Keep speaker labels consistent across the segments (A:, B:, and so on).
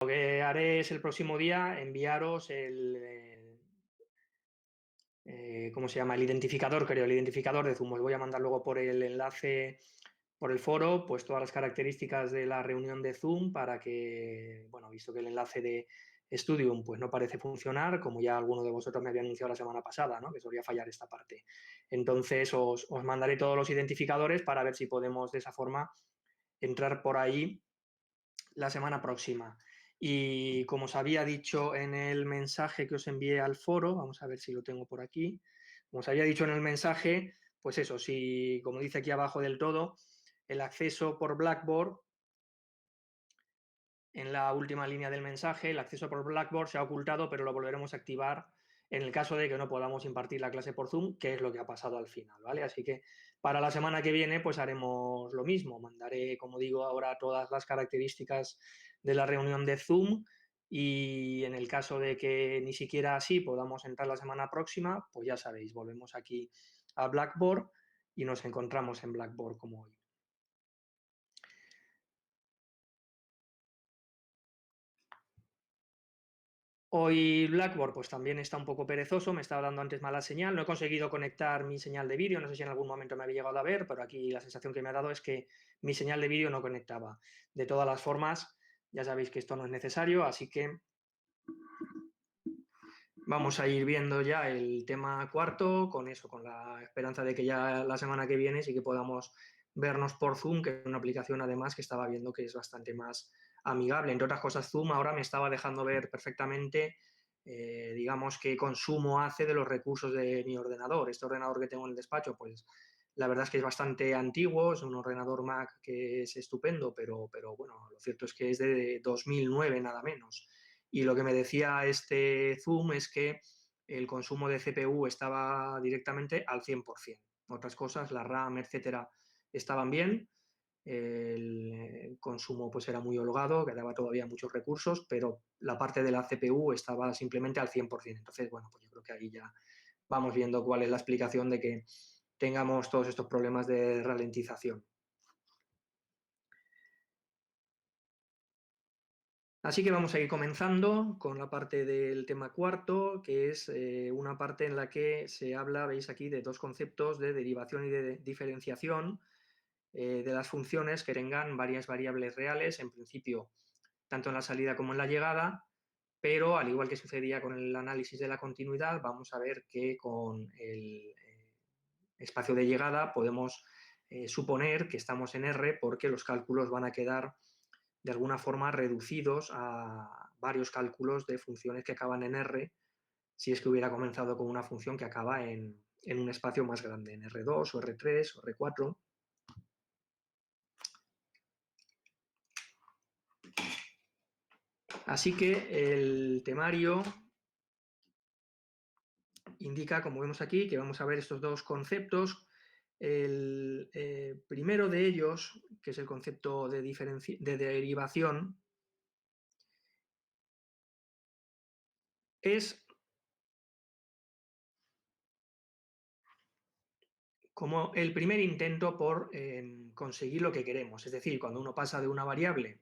A: Lo que haré es el próximo día enviaros ¿cómo se llama? El identificador, creo, el identificador de Zoom. Os voy a mandar luego por el enlace, por el foro, pues todas las características de la reunión de Zoom para que, bueno, visto que el enlace de Studium pues no parece funcionar, como ya alguno de vosotros me había anunciado la semana pasada, ¿no? Que solía fallar esta parte. Entonces os mandaré todos los identificadores para ver si podemos de esa forma entrar por ahí la semana próxima. Y como os había dicho en el mensaje que os envié al foro, vamos a ver si lo tengo por aquí, como os había dicho en el mensaje, pues eso, si, como dice aquí abajo del todo, el acceso por Blackboard, en la última línea del mensaje, el acceso por Blackboard se ha ocultado, pero lo volveremos a activar en el caso de que no podamos impartir la clase por Zoom, que es lo que ha pasado al final, ¿vale? Así que para la semana que viene pues haremos lo mismo, mandaré, como digo, ahora todas las características de la reunión de Zoom y en el caso de que ni siquiera así podamos entrar la semana próxima, pues ya sabéis, volvemos aquí a Blackboard y nos encontramos en Blackboard como hoy. Hoy Blackboard pues también está un poco perezoso, me estaba dando antes mala señal, no he conseguido conectar mi señal de vídeo, no sé si en algún momento me había llegado a ver, pero aquí la sensación que me ha dado es que mi señal de vídeo no conectaba. De todas las formas, ya sabéis que esto no es necesario, así que vamos a ir viendo ya el tema cuarto, con eso, con la esperanza de que ya la semana que viene sí que podamos vernos por Zoom, que es una aplicación además que estaba viendo que es bastante más amigable. Entre otras cosas, Zoom ahora me estaba dejando ver perfectamente, digamos, qué consumo hace de los recursos de mi ordenador. Este ordenador que tengo en el despacho, pues la verdad es que es bastante antiguo, es un ordenador Mac que es estupendo, pero bueno, lo cierto es que es de 2009 nada menos. Y lo que me decía este Zoom es que el consumo de CPU estaba directamente al 100%. Otras cosas, la RAM, etcétera, estaban bien, el consumo pues era muy holgado, que daba todavía muchos recursos, pero la parte de la CPU estaba simplemente al 100%. Entonces, bueno, pues yo creo que ahí ya vamos viendo cuál es la explicación de que tengamos todos estos problemas de ralentización. Así que vamos a ir comenzando con la parte del tema cuarto, que es una parte en la que se habla, veis aquí, de dos conceptos de derivación y de diferenciación de las funciones que tengan varias variables reales, en principio, tanto en la salida como en la llegada, pero al igual que sucedía con el análisis de la continuidad, vamos a ver que con el espacio de llegada podemos suponer que estamos en R porque los cálculos van a quedar de alguna forma reducidos a varios cálculos de funciones que acaban en R, si es que hubiera comenzado con una función que acaba en un espacio más grande, en R2 o R3 o R4. Así que el temario indica, como vemos aquí, que vamos a ver estos dos conceptos. El primero de ellos, que es el concepto de derivación, es como el primer intento por conseguir lo que queremos. Es decir, cuando uno pasa de una variable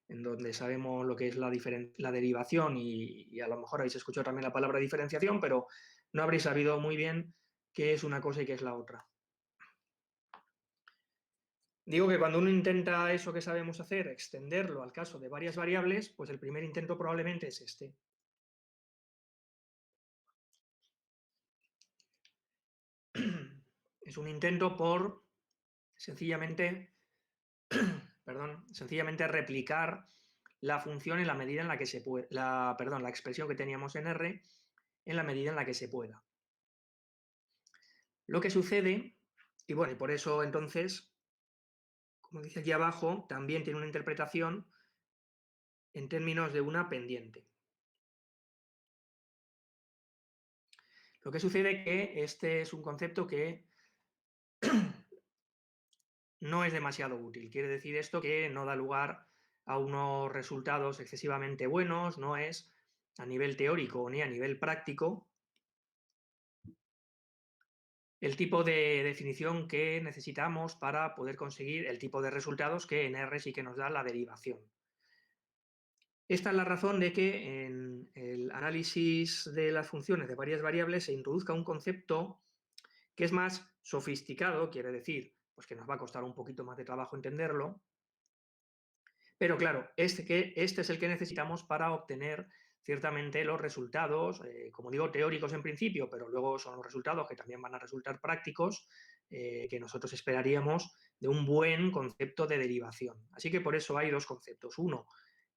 A: en donde sabemos lo que es la derivación y a lo mejor habéis escuchado también la palabra diferenciación, pero no habréis sabido muy bien qué es una cosa y qué es la otra. Digo que cuando uno intenta eso que sabemos hacer, extenderlo al caso de varias variables, pues el primer intento probablemente es este. Es un intento por sencillamente, perdón, sencillamente replicar la función en la medida en la que se puede, la expresión que teníamos en R en la medida en la que se pueda. Lo que sucede, y bueno, y por eso entonces, como dice aquí abajo, también tiene una interpretación en términos de una pendiente. Lo que sucede es que este es un concepto que no es demasiado útil. Quiere decir esto que no da lugar a unos resultados excesivamente buenos, no es a nivel teórico ni a nivel práctico el tipo de definición que necesitamos para poder conseguir el tipo de resultados que en R sí que nos da la derivación. Esta es la razón de que en el análisis de las funciones de varias variables se introduzca un concepto que es más sofisticado, quiere decir, pues que nos va a costar un poquito más de trabajo entenderlo, pero claro, este es el que necesitamos para obtener ciertamente los resultados, como digo, teóricos en principio, pero luego son los resultados que también van a resultar prácticos, que nosotros esperaríamos de un buen concepto de derivación. Así que por eso hay dos conceptos. Uno,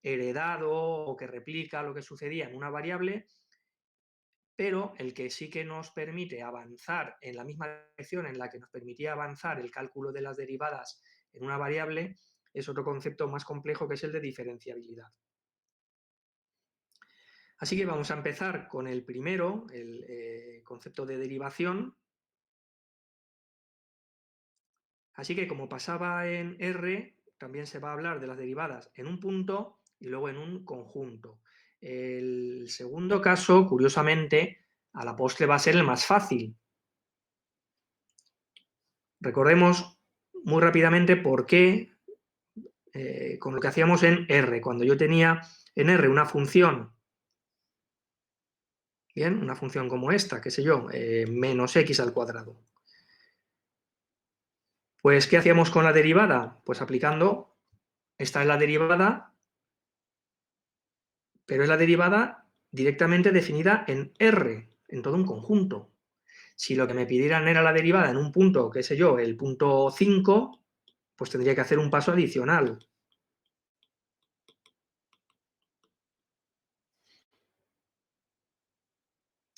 A: heredado o que replica lo que sucedía en una variable, pero el que sí que nos permite avanzar en la misma dirección en la que nos permitía avanzar el cálculo de las derivadas en una variable es otro concepto más complejo, que es el de diferenciabilidad. Así que vamos a empezar con el primero, el concepto de derivación. Así que como pasaba en R, también se va a hablar de las derivadas en un punto y luego en un conjunto. El segundo caso, curiosamente, a la postre va a ser el más fácil. Recordemos muy rápidamente por qué, con lo que hacíamos en R. Cuando yo tenía en R una función, bien, una función como esta, qué sé yo, menos x al cuadrado. Pues, ¿qué hacíamos con la derivada? Pues aplicando, esta es la derivada, pero es la derivada directamente definida en R, en todo un conjunto. Si lo que me pidieran era la derivada en un punto, qué sé yo, el punto 5, pues tendría que hacer un paso adicional.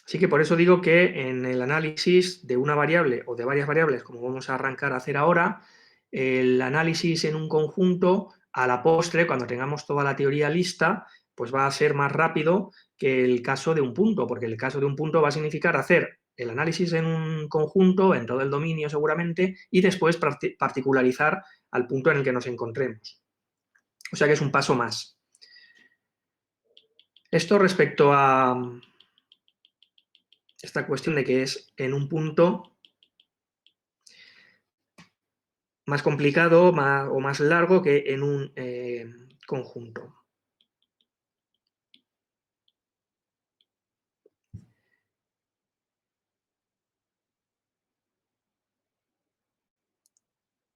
A: Así que por eso digo que en el análisis de una variable o de varias variables, como vamos a arrancar a hacer ahora, el análisis en un conjunto, a la postre, cuando tengamos toda la teoría lista, pues va a ser más rápido que el caso de un punto, porque el caso de un punto va a significar hacer el análisis en un conjunto, en todo el dominio seguramente, y después particularizar al punto en el que nos encontremos. O sea que es un paso más. Esto respecto a esta cuestión de que es en un punto más complicado o más largo que en un conjunto.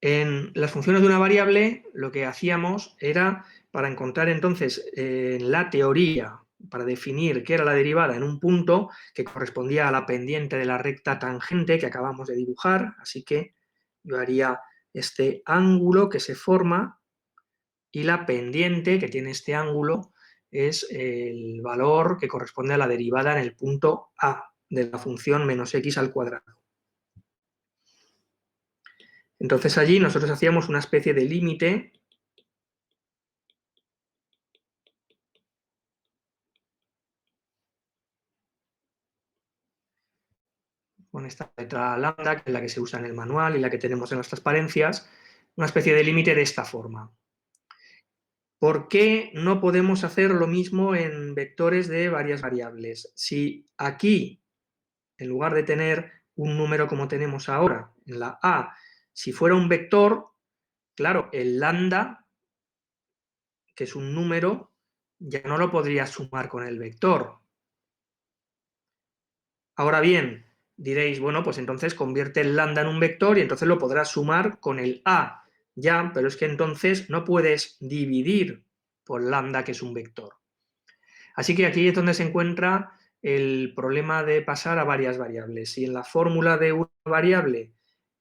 A: En las funciones de una variable, lo que hacíamos era, para encontrar entonces en la teoría, para definir qué era la derivada en un punto, que correspondía a la pendiente de la recta tangente que acabamos de dibujar, así que yo haría este ángulo que se forma y la pendiente que tiene este ángulo es el valor que corresponde a la derivada en el punto A de la función menos x al cuadrado. Entonces allí nosotros hacíamos una especie de límite con esta letra lambda, que es la que se usa en el manual y la que tenemos en las transparencias, una especie de límite de esta forma. ¿Por qué no podemos hacer lo mismo en vectores de varias variables? Si aquí, en lugar de tener un número como tenemos ahora, en la A, si fuera un vector, claro, el lambda, que es un número, ya no lo podría sumar con el vector. Ahora bien, diréis, bueno, pues entonces convierte el lambda en un vector y entonces lo podrás sumar con el a. Ya, pero es que entonces no puedes dividir por lambda, que es un vector. Así que aquí es donde se encuentra el problema de pasar a varias variables. Si en la fórmula de una variable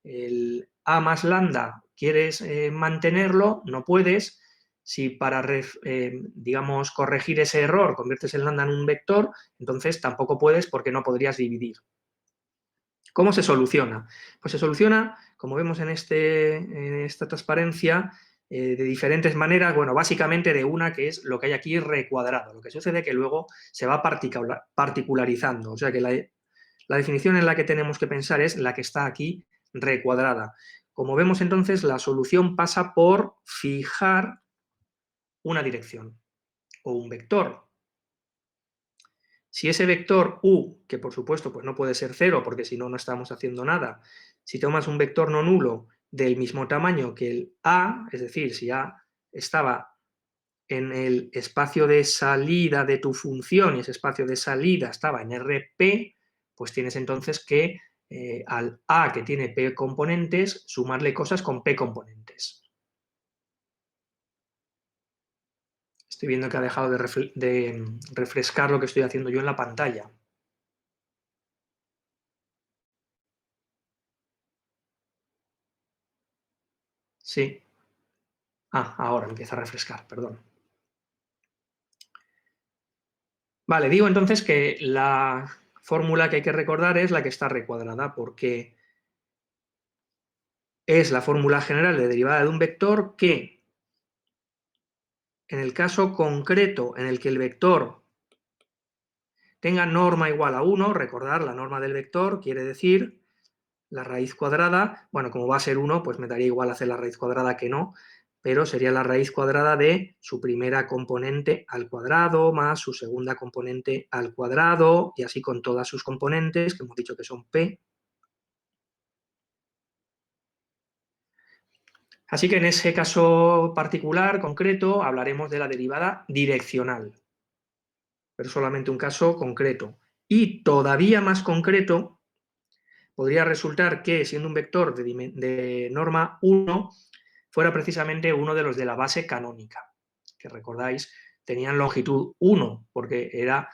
A: el a más lambda quieres mantenerlo, no puedes. Si para, digamos, corregir ese error conviertes el lambda en un vector, entonces tampoco puedes porque no podrías dividir. ¿Cómo se soluciona? Pues se soluciona, como vemos en esta transparencia, de diferentes maneras, bueno, básicamente de una que es lo que hay aquí recuadrado. Lo que sucede es que luego se va particularizando, o sea que la definición en la que tenemos que pensar es la que está aquí recuadrada. Como vemos entonces, la solución pasa por fijar una dirección o un vector. Si ese vector u, que por supuesto pues no puede ser 0 porque si no, no estamos haciendo nada, si tomas un vector no nulo del mismo tamaño que el a, es decir, si a estaba en el espacio de salida de tu función y ese espacio de salida estaba en RP, pues tienes entonces que al A, que tiene P componentes, sumarle cosas con P componentes. Estoy viendo que ha dejado de refrescar lo que estoy haciendo yo en la pantalla. Sí. Ah, ahora empieza a refrescar, perdón. Vale, digo entonces que la fórmula que hay que recordar es la que está recuadrada, porque es la fórmula general de derivada de un vector que, en el caso concreto en el que el vector tenga norma igual a 1, recordar la norma del vector quiere decir la raíz cuadrada, bueno, como va a ser 1, pues me daría igual hacer la raíz cuadrada que no, pero sería la raíz cuadrada de su primera componente al cuadrado más su segunda componente al cuadrado, y así con todas sus componentes, que hemos dicho que son p. Así que en ese caso particular, concreto, hablaremos de la derivada direccional, pero solamente un caso concreto. Y todavía más concreto, podría resultar que, siendo un vector de norma 1, fuera precisamente uno de los de la base canónica, que recordáis, tenían longitud 1, porque era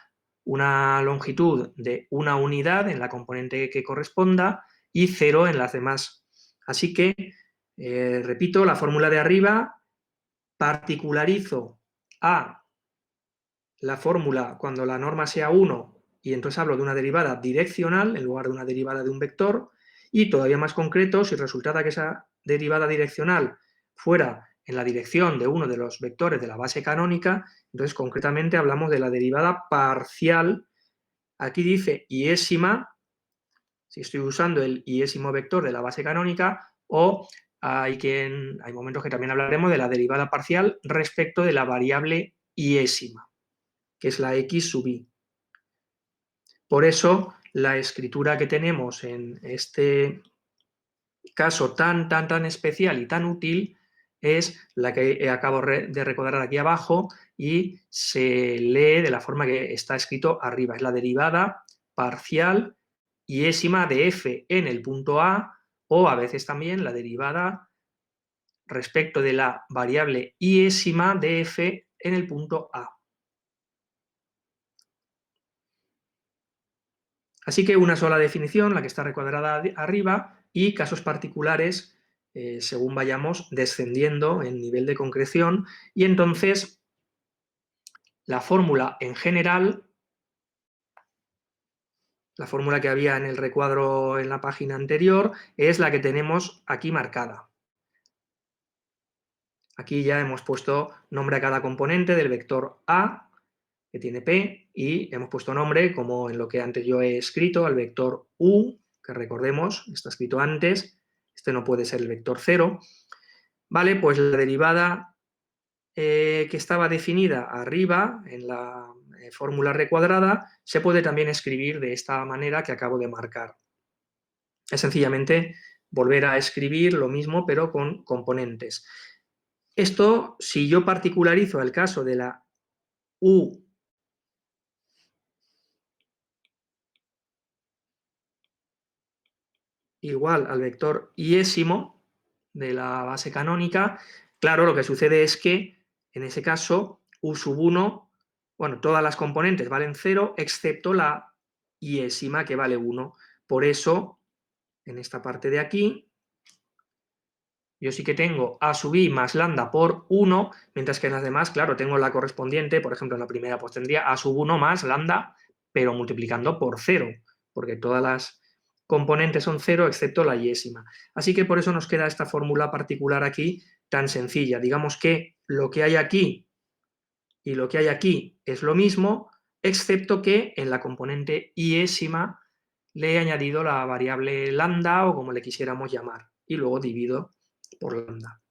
A: una longitud de una unidad en la componente que corresponda y 0 en las demás. Así que, repito, la fórmula de arriba, particularizo a la fórmula cuando la norma sea 1 y entonces hablo de una derivada direccional en lugar de una derivada de un vector, y todavía más concreto, si resultara que esa derivada direccional fuera en la dirección de uno de los vectores de la base canónica, entonces concretamente hablamos de la derivada parcial. Aquí dice iésima, si estoy usando el iésimo vector de la base canónica, o hay momentos que también hablaremos de la derivada parcial respecto de la variable iésima, que es la x sub i. Por eso, la escritura que tenemos en este caso tan especial y tan útil es la que acabo de recordar aquí abajo y se lee de la forma que está escrito arriba. Es la derivada parcial iésima de f en el punto A, o a veces también la derivada respecto de la variable iésima de f en el punto A. Así que una sola definición, la que está recuadrada arriba, y casos particulares según vayamos descendiendo en nivel de concreción, y entonces la fórmula en general, la fórmula que había en el recuadro en la página anterior, es la que tenemos aquí marcada. Aquí ya hemos puesto nombre a cada componente del vector A, que tiene P, y hemos puesto nombre, como en lo que antes yo he escrito, al vector U, que recordemos, está escrito antes, este no puede ser el vector 0. Vale, pues la derivada que estaba definida arriba en la fórmula recuadrada se puede también escribir de esta manera que acabo de marcar. Es sencillamente volver a escribir lo mismo pero con componentes. Esto, si yo particularizo el caso de la U igual al vector iésimo de la base canónica, claro, lo que sucede es que en ese caso U sub 1, bueno, todas las componentes valen 0 excepto la iésima que vale 1. Por eso, en esta parte de aquí, yo sí que tengo A sub i más lambda por 1, mientras que en las demás, claro, tengo la correspondiente, por ejemplo, en la primera pues tendría A sub 1 más lambda, pero multiplicando por 0, porque todas las componentes son 0 excepto la iésima. Así que por eso nos queda esta fórmula particular aquí tan sencilla. Digamos que lo que hay aquí y lo que hay aquí es lo mismo, excepto que en la componente iésima le he añadido la variable lambda o como le quisiéramos llamar, y luego divido por lambda.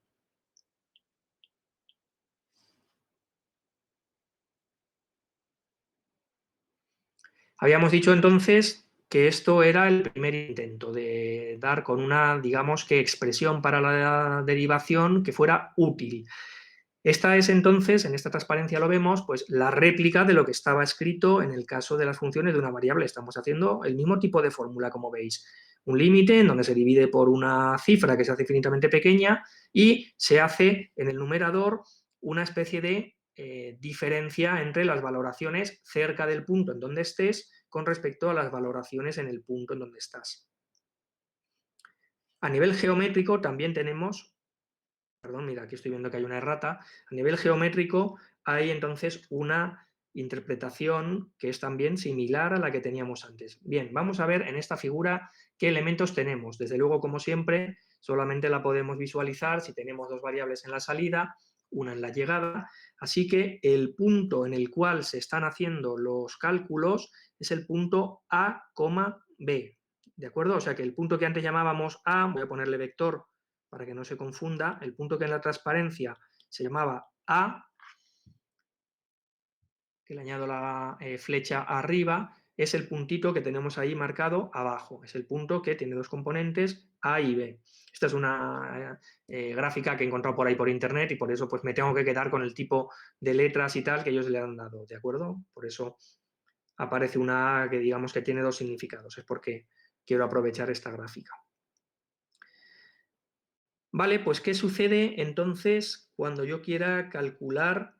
A: Habíamos dicho entonces que esto era el primer intento de dar con una, digamos que, expresión para la derivación que fuera útil. Esta es entonces, en esta transparencia lo vemos, pues la réplica de lo que estaba escrito en el caso de las funciones de una variable. Estamos haciendo el mismo tipo de fórmula, como veis. Un límite en donde se divide por una cifra que se hace infinitamente pequeña y se hace en el numerador una especie de diferencia entre las valoraciones cerca del punto en donde estés con respecto a las valoraciones en el punto en donde estás. A nivel geométrico también tenemos, perdón, mira, aquí estoy viendo que hay una errata, a nivel geométrico hay entonces una interpretación que es también similar a la que teníamos antes. Bien, vamos a ver en esta figura qué elementos tenemos. Desde luego, como siempre, solamente la podemos visualizar si tenemos dos variables en la salida, una en la llegada, así que el punto en el cual se están haciendo los cálculos es el punto A, B, ¿de acuerdo? O sea que el punto que antes llamábamos A, voy a ponerle vector para que no se confunda, el punto que en la transparencia se llamaba A, que le añado la flecha arriba, es el puntito que tenemos ahí marcado abajo. Es el punto que tiene dos componentes, A y B. Esta es una gráfica que he encontrado por ahí por internet y por eso pues me tengo que quedar con el tipo de letras y tal que ellos le han dado, ¿de acuerdo? Por eso aparece una A que digamos que tiene dos significados, es porque quiero aprovechar esta gráfica. Vale, pues ¿qué sucede entonces cuando yo quiera calcular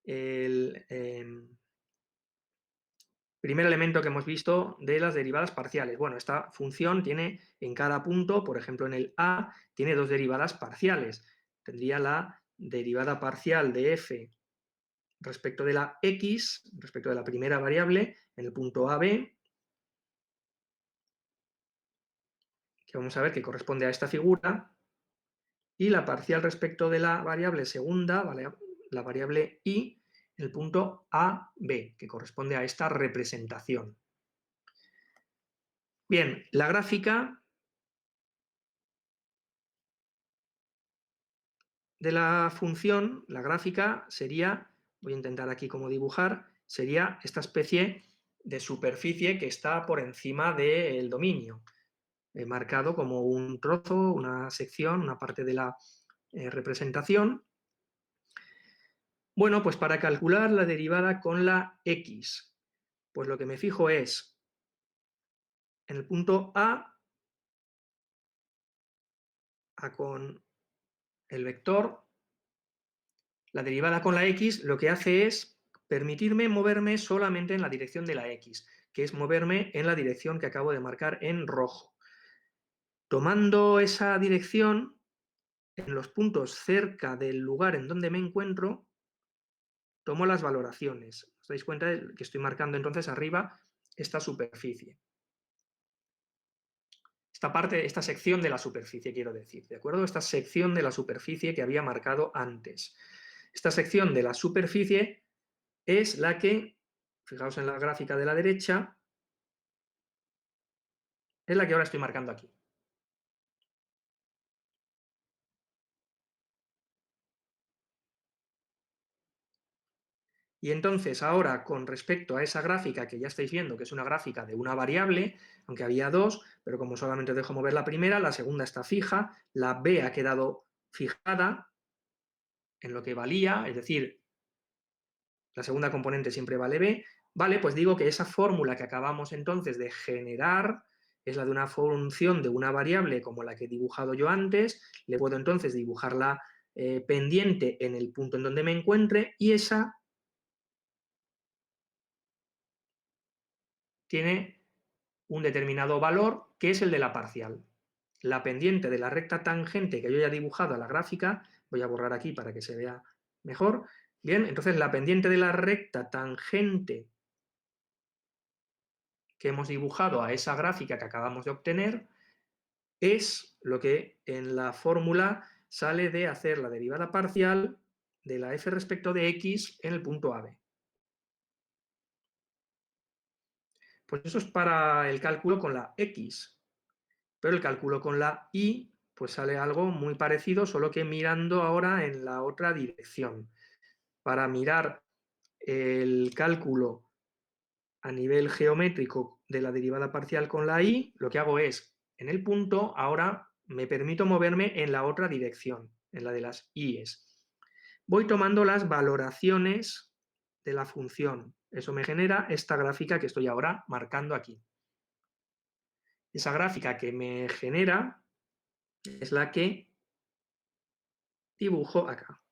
A: el primer elemento que hemos visto de las derivadas parciales? Bueno, esta función tiene en cada punto, por ejemplo en el A, tiene dos derivadas parciales. Tendría la derivada parcial de f respecto de la x, respecto de la primera variable, en el punto AB, que vamos a ver que corresponde a esta figura, y la parcial respecto de la variable segunda, la variable y, el punto AB, que corresponde a esta representación. Bien, la gráfica de la función, la gráfica sería, voy a intentar aquí como dibujar, sería esta especie de superficie que está por encima del dominio, marcado como un trozo, una sección, una parte de la representación. Bueno, pues para calcular la derivada con la x, pues lo que me fijo es en el punto A con el vector, la derivada con la x lo que hace es permitirme moverme solamente en la dirección de la x, que es moverme en la dirección que acabo de marcar en rojo. Tomando esa dirección, en los puntos cerca del lugar en donde me encuentro, tomo las valoraciones. ¿Os dais cuenta de que estoy marcando entonces arriba esta superficie? Esta parte, esta sección de la superficie, quiero decir, ¿de acuerdo? Esta sección de la superficie que había marcado antes. Esta sección de la superficie es la que, fijaos en la gráfica de la derecha, es la que ahora estoy marcando aquí. Y entonces ahora, con respecto a esa gráfica que ya estáis viendo, que es una gráfica de una variable, aunque había dos, pero como solamente os dejo mover la primera, la segunda está fija, la B ha quedado fijada en lo que valía, es decir, la segunda componente siempre vale B, vale, pues digo que esa fórmula que acabamos entonces de generar es la de una función de una variable como la que he dibujado yo antes, le puedo entonces dibujar la pendiente en el punto en donde me encuentre y esa tiene un determinado valor que es el de la parcial. La pendiente de la recta tangente que yo ya he dibujado a la gráfica, voy a borrar aquí para que se vea mejor, bien, entonces la pendiente de la recta tangente que hemos dibujado a esa gráfica que acabamos de obtener es lo que en la fórmula sale de hacer la derivada parcial de la f respecto de x en el punto AB. Pues eso es para el cálculo con la x, pero el cálculo con la y pues sale algo muy parecido, solo que mirando ahora en la otra dirección. Para mirar el cálculo a nivel geométrico de la derivada parcial con la y, lo que hago es, en el punto, ahora me permito moverme en la otra dirección, en la de las i's. voy tomando las valoraciones de la función. Eso me genera esta gráfica que estoy ahora marcando aquí. Esa gráfica que me genera es la que dibujo acá.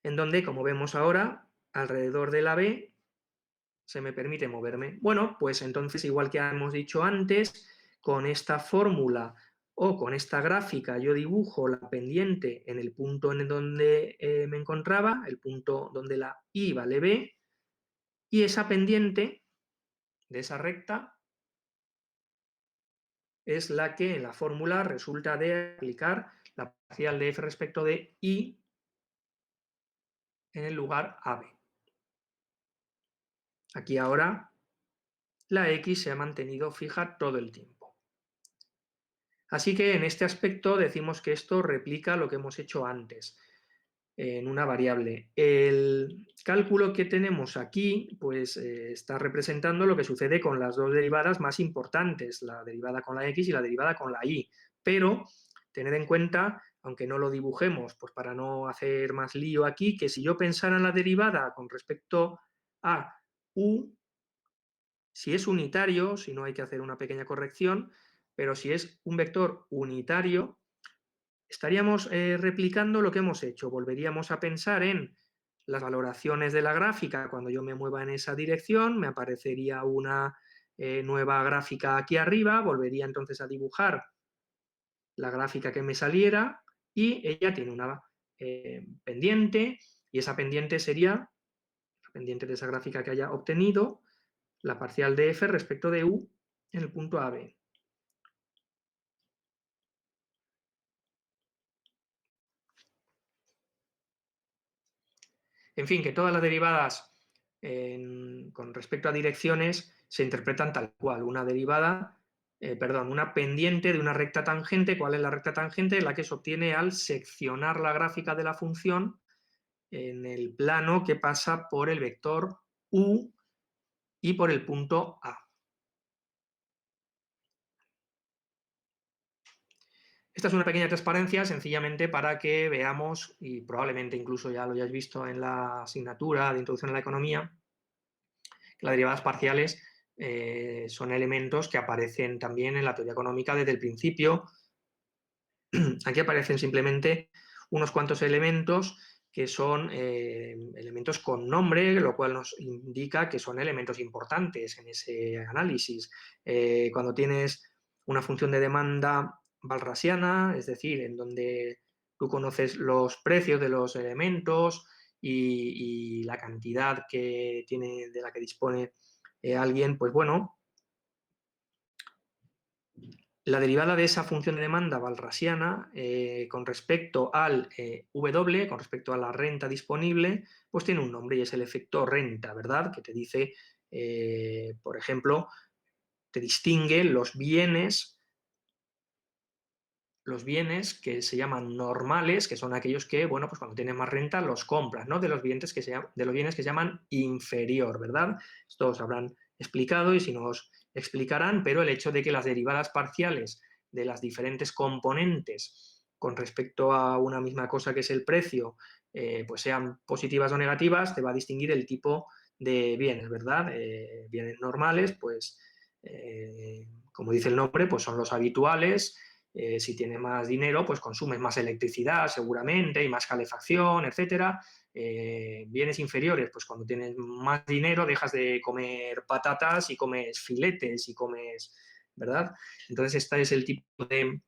A: En donde, como vemos ahora, alrededor de la B se me permite moverme. Bueno, pues entonces, igual que hemos dicho antes, con esta fórmula o con esta gráfica yo dibujo la pendiente en el punto en donde me encontraba, el punto donde la I vale B, y esa pendiente de esa recta es la que en la fórmula resulta de aplicar la parcial de f respecto de I en el lugar AB. Aquí ahora la X se ha mantenido fija todo el tiempo. Así que en este aspecto decimos que esto replica lo que hemos hecho antes en una variable. El cálculo que tenemos aquí pues está representando lo que sucede con las dos derivadas más importantes, la derivada con la X y la derivada con la Y. Pero tened en cuenta, aunque no lo dibujemos, pues para no hacer más lío aquí, que si yo pensara en la derivada con respecto a U, si es unitario, si no hay que hacer una pequeña corrección, pero si es un vector unitario, estaríamos replicando lo que hemos hecho. Volveríamos a pensar en las valoraciones de la gráfica cuando yo me mueva en esa dirección, me aparecería una nueva gráfica aquí arriba, volvería entonces a dibujar la gráfica que me saliera y ella tiene una pendiente y esa pendiente sería la pendiente de esa gráfica que haya obtenido, la parcial de f respecto de u en el punto AB. En fin, que todas las derivadas con respecto a direcciones se interpretan tal cual. Una derivada, una pendiente de una recta tangente. ¿Cuál es la recta tangente? La que se obtiene al seccionar la gráfica de la función en el plano que pasa por el vector u y por el punto A. Esta es una pequeña transparencia sencillamente para que veamos, y probablemente incluso ya lo hayáis visto en la asignatura de Introducción a la Economía, que las derivadas parciales son elementos que aparecen también en la teoría económica desde el principio. Aquí aparecen simplemente unos cuantos elementos que son elementos con nombre, lo cual nos indica que son elementos importantes en ese análisis. Cuando tienes una función de demanda walrasiana, es decir, en donde tú conoces los precios de los elementos y la cantidad que tiene, de la que dispone alguien, pues bueno, la derivada de esa función de demanda walrasiana con respecto al W, con respecto a la renta disponible, pues tiene un nombre y es el efecto renta, ¿verdad? Que te dice, por ejemplo, te distingue los bienes que se llaman normales, que son aquellos que, bueno, pues cuando tienes más renta los compras, ¿no? De los bienes que se llaman inferior, ¿verdad? Esto os habrán explicado y si no os explicarán, pero el hecho de que las derivadas parciales de las diferentes componentes con respecto a una misma cosa que es el precio, pues sean positivas o negativas, te va a distinguir el tipo de bienes, ¿verdad? Bienes normales, pues, como dice el nombre, pues son los habituales. Si tienes más dinero, pues consumes más electricidad seguramente y más calefacción, etcétera. Bienes inferiores, pues cuando tienes más dinero dejas de comer patatas y comes filetes y comes, ¿verdad? Entonces este es el tipo de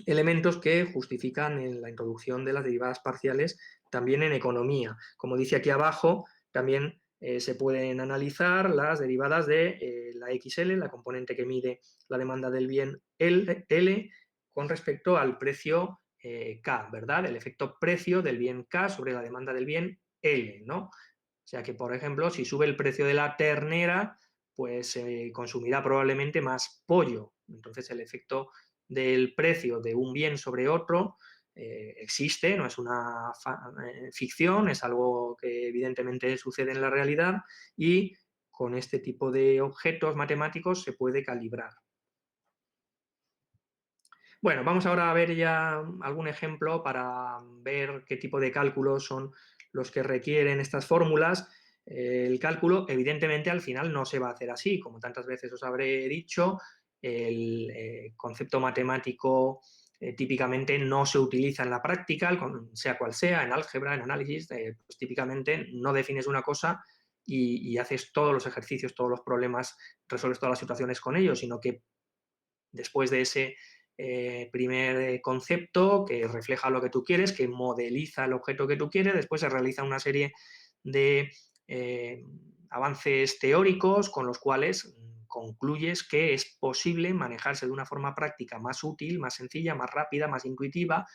A: elementos que justifican en la introducción de las derivadas parciales también en economía. Como dice aquí abajo, también se pueden analizar las derivadas de la XL, la componente que mide la demanda del bien L, con respecto al precio K, ¿verdad? El efecto precio del bien K sobre la demanda del bien L, ¿no? O sea que, por ejemplo, si sube el precio de la ternera, pues se consumirá probablemente más pollo. Entonces el efecto del precio de un bien sobre otro existe, no es una ficción, es algo que evidentemente sucede en la realidad y con este tipo de objetos matemáticos se puede calibrar. Bueno, vamos ahora a ver ya algún ejemplo para ver qué tipo de cálculos son los que requieren estas fórmulas. El cálculo, evidentemente, al final no se va a hacer así. Como tantas veces os habré dicho, el concepto matemático típicamente no se utiliza en la práctica, sea cual sea, en álgebra, en análisis, pues típicamente no defines una cosa y haces todos los ejercicios, todos los problemas, resuelves todas las situaciones con ellos, sino que después de ese primer concepto que refleja lo que tú quieres, que modeliza el objeto que tú quieres, después se realiza una serie de avances teóricos con los cuales concluyes que es posible manejarse de una forma práctica más útil, más sencilla, más rápida, más intuitiva,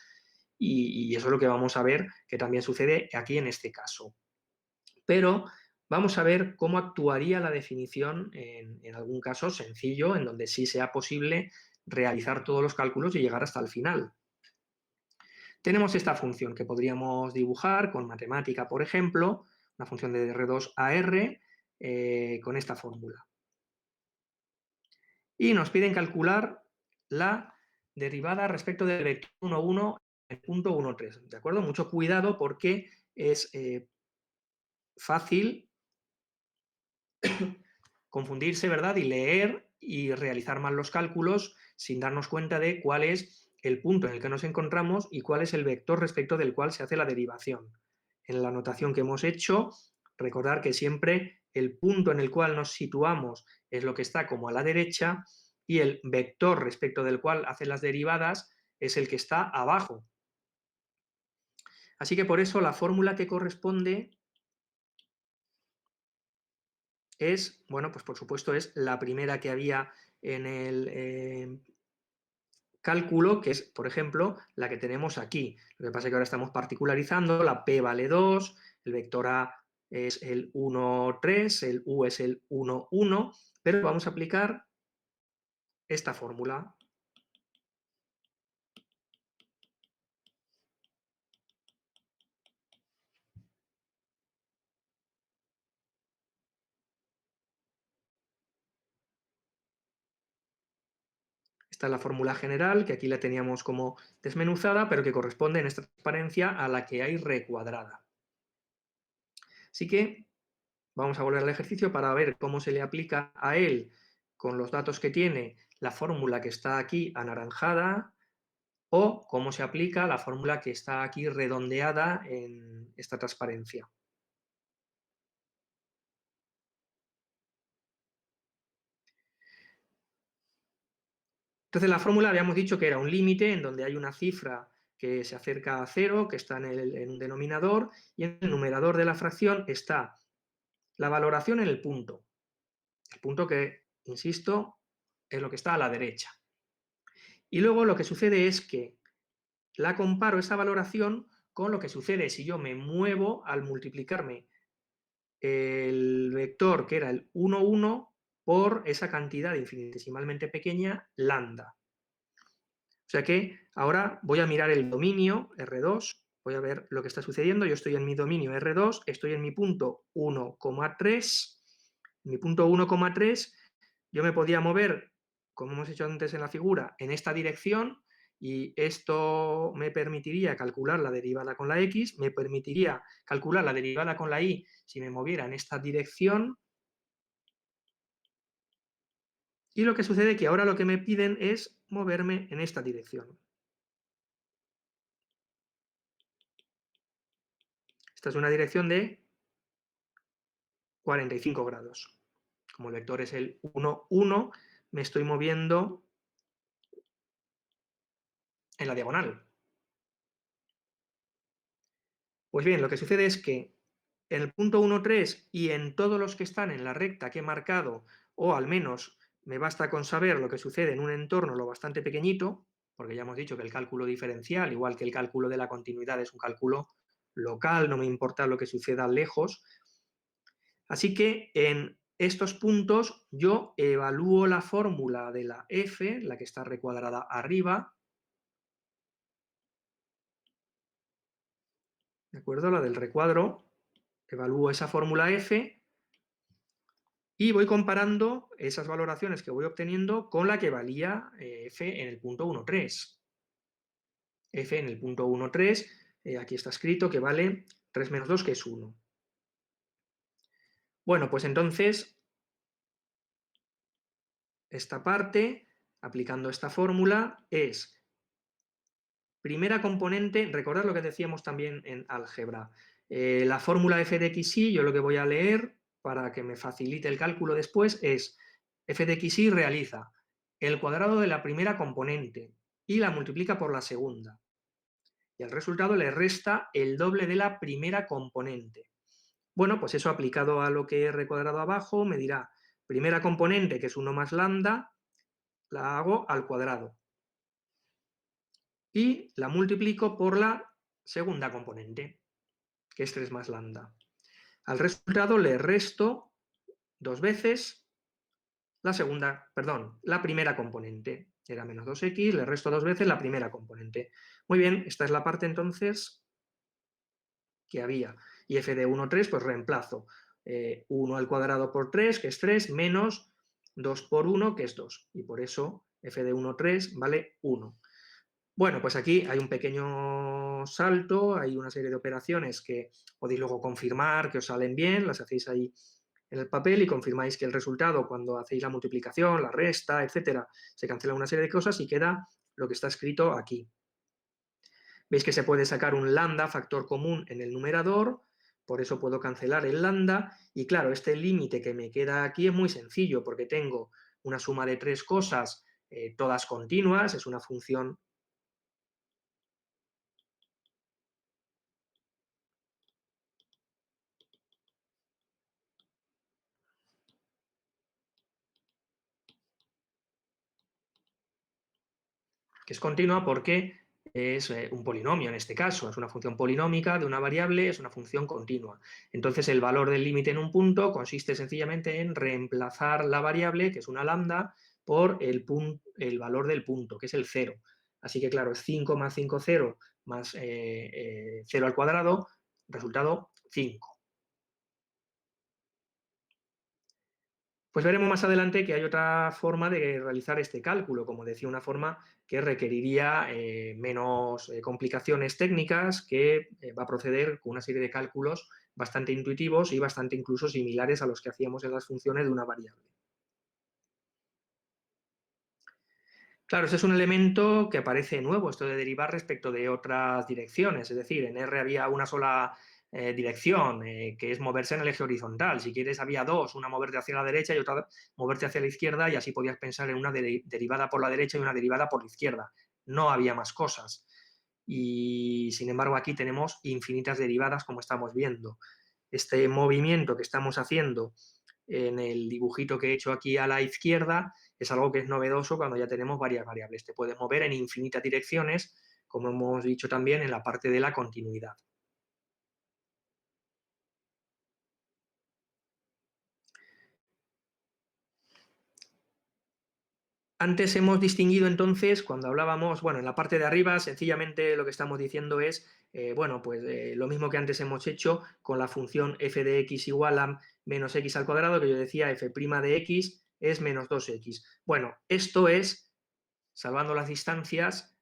A: y eso es lo que vamos a ver que también sucede aquí en este caso. Pero vamos a ver cómo actuaría la definición en algún caso sencillo, en donde sí sea posible realizar todos los cálculos y llegar hasta el final. Tenemos esta función que podríamos dibujar con matemática, por ejemplo, una función de R2 a R con esta fórmula. Y nos piden calcular la derivada respecto del vector 1, 1 en el punto 1, 3. ¿De acuerdo? Mucho cuidado porque es fácil confundirse, ¿verdad? Y leer y realizar mal los cálculos sin darnos cuenta de cuál es el punto en el que nos encontramos y cuál es el vector respecto del cual se hace la derivación. En la anotación que hemos hecho, recordar que siempre el punto en el cual nos situamos es lo que está como a la derecha y el vector respecto del cual hace las derivadas es el que está abajo. Así que por eso la fórmula que corresponde es, bueno, pues por supuesto es la primera que había en el cálculo, que es, por ejemplo, la que tenemos aquí. Lo que pasa es que ahora estamos particularizando, la P vale 2, el vector A es el 1, 3, el U es el 1, 1, pero vamos a aplicar esta fórmula. Esta es la fórmula general, que aquí la teníamos como desmenuzada, pero que corresponde en esta transparencia a la que hay recuadrada. Así que vamos a volver al ejercicio para ver cómo se le aplica a él, con los datos que tiene, la fórmula que está aquí anaranjada, o cómo se aplica la fórmula que está aquí redondeada en esta transparencia. Entonces, la fórmula habíamos dicho que era un límite en donde hay una cifra que se acerca a cero, que está en un denominador, y en el numerador de la fracción está la valoración en el punto. El punto que, insisto, es lo que está a la derecha. Y luego lo que sucede es que la comparo esa valoración con lo que sucede si yo me muevo al multiplicarme el vector que era el 1, 1 por esa cantidad infinitesimalmente pequeña, lambda. O sea que ahora voy a mirar el dominio R2, voy a ver lo que está sucediendo. Yo estoy en mi dominio R2, estoy en mi punto 1,3. Mi punto 1,3, yo me podía mover, como hemos hecho antes en la figura, en esta dirección, y esto me permitiría calcular la derivada con la x, me permitiría calcular la derivada con la y si me moviera en esta dirección. Y lo que sucede es que ahora lo que me piden es moverme en esta dirección. Esta es una dirección de 45 grados. Como el vector es el 1, 1, me estoy moviendo en la diagonal. Pues bien, lo que sucede es que en el punto 1, 3 y en todos los que están en la recta que he marcado, o al menos me basta con saber lo que sucede en un entorno lo bastante pequeñito, porque ya hemos dicho que el cálculo diferencial, igual que el cálculo de la continuidad, es un cálculo local, no me importa lo que suceda lejos. Así que en estos puntos yo evalúo la fórmula de la f, la que está recuadrada arriba, ¿de acuerdo? La del recuadro, evalúo esa fórmula f y voy comparando esas valoraciones que voy obteniendo con la que valía f en el punto 1, 3. f en el punto 1, 3, aquí está escrito que vale 3 menos 2, que es 1. Bueno, pues entonces, esta parte, aplicando esta fórmula, es primera componente, recordad lo que decíamos también en álgebra. La fórmula f de xy, yo lo que voy a leer para que me facilite el cálculo después es f de xy realiza el cuadrado de la primera componente y la multiplica por la segunda. Y al resultado le resta el doble de la primera componente. Bueno, pues eso aplicado a lo que he recuadrado abajo me dirá primera componente, que es 1 más lambda, la hago al cuadrado. Y la multiplico por la segunda componente, que es 3 más lambda. Al resultado le resto 2 veces la primera componente. Era menos 2x, le resto 2 veces la primera componente. Muy bien, esta es la parte entonces que había. Y f de 1, 3, pues reemplazo 1 al cuadrado por 3, que es 3, menos 2 por 1, que es 2. Y por eso f de 1, 3 vale 1. Bueno, pues aquí hay un pequeño salto, hay una serie de operaciones que podéis luego confirmar que os salen bien, las hacéis ahí en el papel y confirmáis que el resultado, cuando hacéis la multiplicación, la resta, etcétera, se cancela una serie de cosas y queda lo que está escrito aquí. Veis que se puede sacar un lambda, factor común, en el numerador, por eso puedo cancelar el lambda, y claro, este límite que me queda aquí es muy sencillo, porque tengo una suma de 3 cosas, todas continuas, es una función que es continua porque es un polinomio en este caso, es una función polinómica de una variable, es una función continua. Entonces el valor del límite en un punto consiste sencillamente en reemplazar la variable, que es una lambda, por el valor del punto, que es el 0. Así que claro, es 5 más 5, 0, más 0 al cuadrado, resultado 5. Pues veremos más adelante que hay otra forma de realizar este cálculo, como decía, una forma que requeriría menos complicaciones técnicas, que va a proceder con una serie de cálculos bastante intuitivos y bastante incluso similares a los que hacíamos en las funciones de una variable. Claro, ese es un elemento que aparece nuevo, esto de derivar respecto de otras direcciones, es decir, en R había una sola dirección, que es moverse en el eje horizontal. Si quieres, había dos, una moverte hacia la derecha y otra moverte hacia la izquierda, y así podías pensar en una derivada por la derecha y una derivada por la izquierda. No había más cosas. Y sin embargo, aquí tenemos infinitas derivadas, como estamos viendo. Este movimiento que estamos haciendo en el dibujito que he hecho aquí a la izquierda es algo que es novedoso cuando ya tenemos varias variables. Te puedes mover en infinitas direcciones, como hemos dicho también en la parte de la continuidad. Antes hemos distinguido entonces, cuando hablábamos, bueno, en la parte de arriba, sencillamente lo que estamos diciendo es, bueno, pues lo mismo que antes hemos hecho con la función f de x igual a menos x al cuadrado, que yo decía f' de x es menos 2x. Bueno, esto es, salvando las distancias,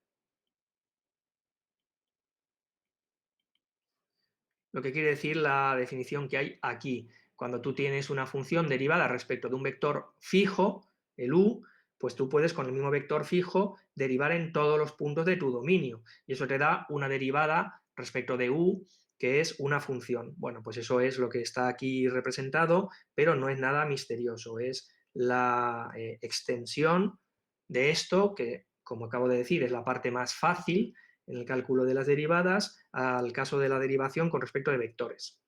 A: lo que quiere decir la definición que hay aquí. Cuando tú tienes una función derivada respecto de un vector fijo, el u, pues tú puedes con el mismo vector fijo derivar en todos los puntos de tu dominio. Y eso te da una derivada respecto de u, que es una función. Bueno, pues eso es lo que está aquí representado, pero no es nada misterioso. Es la extensión de esto, que, como acabo de decir, es la parte más fácil en el cálculo de las derivadas, al caso de la derivación con respecto de vectores.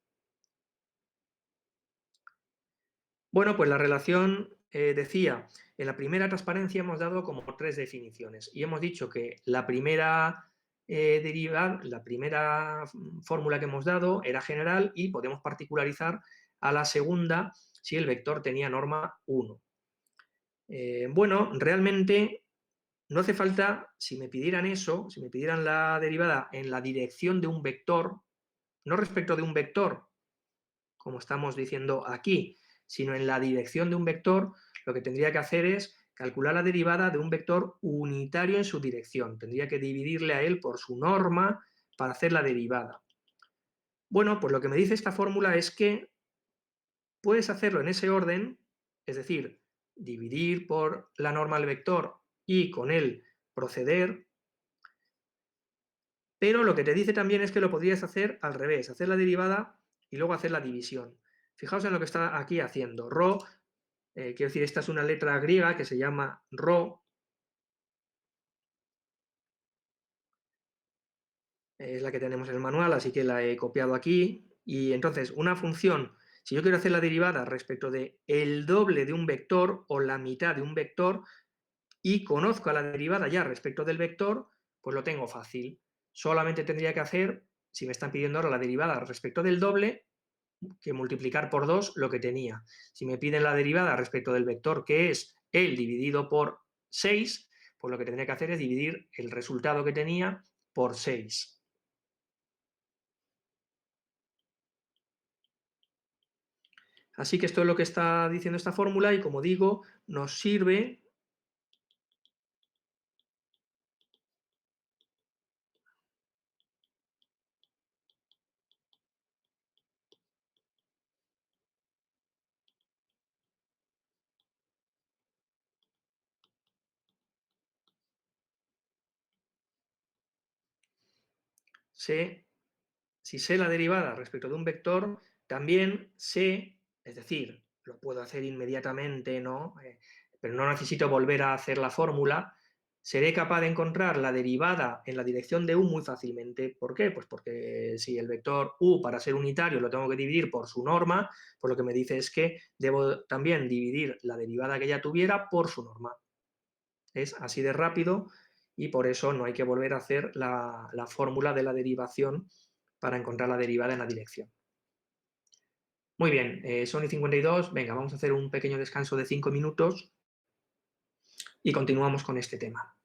A: Bueno, pues la relación decía, en la primera transparencia hemos dado como 3 definiciones y hemos dicho que la primera la primera fórmula que hemos dado era general y podemos particularizar a la segunda si el vector tenía norma 1. Bueno, realmente no hace falta, si me pidieran eso, si me pidieran la derivada en la dirección de un vector, no respecto de un vector, como estamos diciendo aquí, sino en la dirección de un vector, lo que tendría que hacer es calcular la derivada de un vector unitario en su dirección. Tendría que dividirle a él por su norma para hacer la derivada. Bueno, pues lo que me dice esta fórmula es que puedes hacerlo en ese orden, es decir, dividir por la norma del vector y con él proceder, pero lo que te dice también es que lo podrías hacer al revés, hacer la derivada y luego hacer la división. Fijaos en lo que está aquí haciendo. Rho, quiero decir, esta es una letra griega que se llama Rho, es la que tenemos en el manual, así que la he copiado aquí. Y entonces, una función, si yo quiero hacer la derivada respecto de el doble de un vector o la mitad de un vector, y conozco a la derivada ya respecto del vector, pues lo tengo fácil. Solamente tendría que hacer, si me están pidiendo ahora la derivada respecto del doble, que multiplicar por 2 lo que tenía. Si me piden la derivada respecto del vector, que es el dividido por 6, pues lo que tendría que hacer es dividir el resultado que tenía por 6. Así que esto es lo que está diciendo esta fórmula y, como digo, nos sirve sé, si sé la derivada respecto de un vector, también sé, es decir, lo puedo hacer inmediatamente, ¿no? Pero no necesito volver a hacer la fórmula, seré capaz de encontrar la derivada en la dirección de u muy fácilmente. ¿Por qué? Pues porque si el vector u, para ser unitario, lo tengo que dividir por su norma, pues lo que me dice es que debo también dividir la derivada que ya tuviera por su norma. Es así de rápido y por eso no hay que volver a hacer la fórmula de la derivación para encontrar la derivada en la dirección. Muy bien, son y 52. Venga, vamos a hacer un pequeño descanso de 5 minutos y continuamos con este tema.